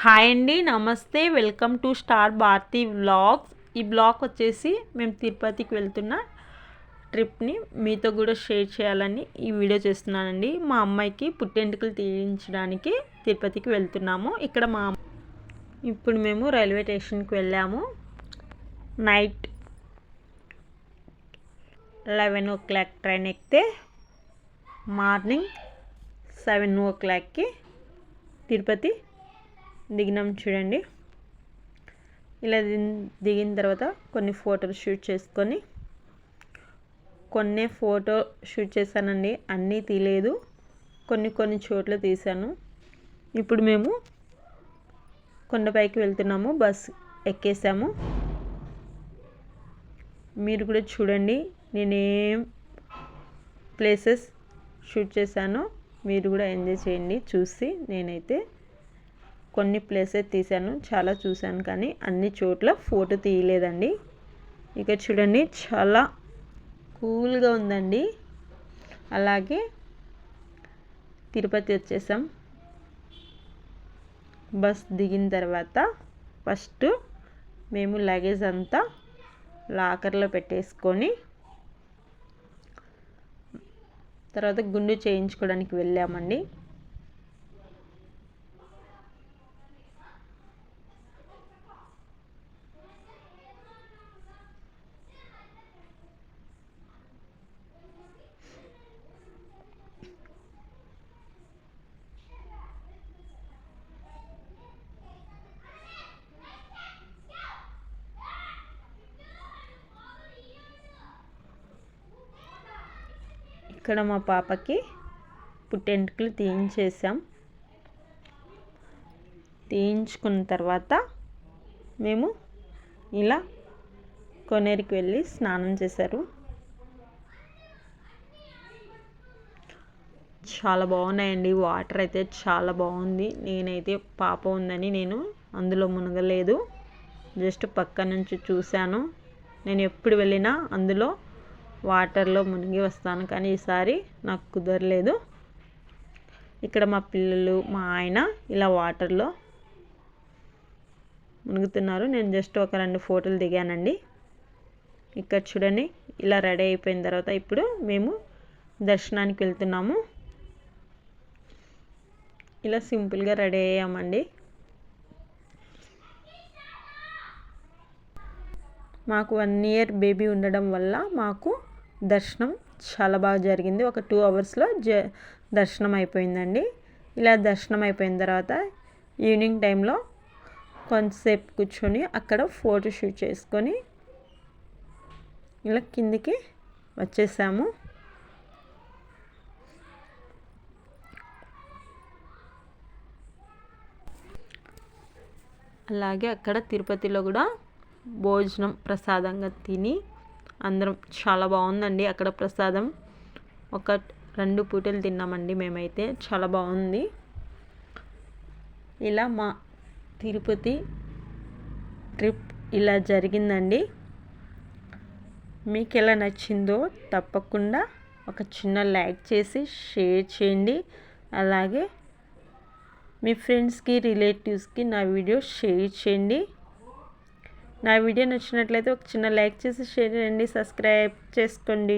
Hi అండి, నమస్తే. Welcome to star Bharati vlogs. ఈ బ్లాగ్ వచ్చేసి మేము తిరుపతికి వెళ్తున్న ట్రిప్ని మీతో కూడా షేర్ చేయాలని ఈ వీడియో చేస్తున్నానండి. మా అమ్మాయికి పుట్టెంటుకలు తీయించడానికి తిరుపతికి వెళ్తున్నాము. ఇప్పుడు మేము రైల్వే స్టేషన్కి వెళ్ళాము. నైట్ 11 o'clock ట్రైన్ ఎక్కితే మార్నింగ్ 7 o'clockకి తిరుపతి దిగినాం. చూడండి, ఇలా దిగిన తర్వాత కొన్ని ఫోటోలు షూట్ చేసుకొని ఫోటో షూట్ చేశానండి. అన్నీ తీయలేదు, కొన్ని చోట్ల తీశాను. ఇప్పుడు మేము కొండపైకి వెళ్తున్నాము. బస్ ఎక్కేసాము. మీరు కూడా చూడండి, నేనేం ప్లేసెస్ షూట్ చేశానో మీరు కూడా ఎంజాయ్ చేయండి చూసి. నేనైతే కొన్ని ప్లేసెస్ తీశాను, చాలా చూశాను, కానీ అన్ని చోట్ల ఫోటో తీయలేదండి. ఇక చూడండి, చాలా కూల్గా ఉందండి. అలాగే తిరుపతి వచ్చేసాం. బస్ దిగిన తర్వాత ఫస్ట్ మేము లగేజ్ అంతా లాకర్లో పెట్టేసుకొని తర్వాత గుండు చేయించుకోవడానికి వెళ్ళామండి. ఇక్కడ మా పాపకి పుట్టెంటుకలు తీయించుకున్న తర్వాత మేము ఇలా కొనేరుకి వెళ్ళి స్నానం చేశారు. చాలా బాగున్నాయండి. వాటర్ అయితే చాలా బాగుంది. నేనైతే పాప ఉందని నేను అందులో మునగలేదు, జస్ట్ పక్క నుంచి చూశాను. నేను ఎప్పుడు వెళ్ళినా అందులో వాటర్లో మునిగి వస్తాను, కానీ ఈసారి నాకు కుదరలేదు. ఇక్కడ మా పిల్లలు, మా ఆయన ఇలా వాటర్లో మునుగుతున్నారు. నేను జస్ట్ ఒక 2 ఫోటోలు దిగానండి. ఇక్కడ చూడండి, ఇలా రెడీ అయిపోయిన తర్వాత ఇప్పుడు మేము దర్శనానికి వెళ్తున్నాము. ఇలా సింపుల్గా రెడీ అయ్యామండి. మాకు 1 year బేబీ ఉండడం వల్ల మాకు దర్శనం చాలా బాగా జరిగింది. ఒక 2 hours దర్శనం అయిపోయిందండి. ఇలా దర్శనం అయిపోయిన తర్వాత ఈవినింగ్ టైంలో కొంతసేపు కూర్చొని అక్కడ ఫోటో షూట్ చేసుకొని ఇలా కిందికి వచ్చేసాము. అలాగే అక్కడ తిరుపతిలో కూడా భోజనం ప్రసాదంగా తిని అందరం, చాలా బాగుందండి అక్కడ ప్రసాదం. ఒక 2 పూటలు తిన్నామండి మేమైతే, చాలా బాగుంది. ఇలా మా తిరుపతి ట్రిప్ ఇలా జరిగిందండి. మీకు ఎలా నచ్చిందో తప్పకుండా ఒక చిన్న లైక్ చేసి షేర్ చేయండి. అలాగే మీ ఫ్రెండ్స్కి, రిలేటివ్స్కి నా వీడియో షేర్ చేయండి. నా వీడియో నచ్చినట్లయితే ఒక చిన్న లైక్ చేసి షేర్ చేయండి, సబ్స్క్రైబ్ చేసుకోండి.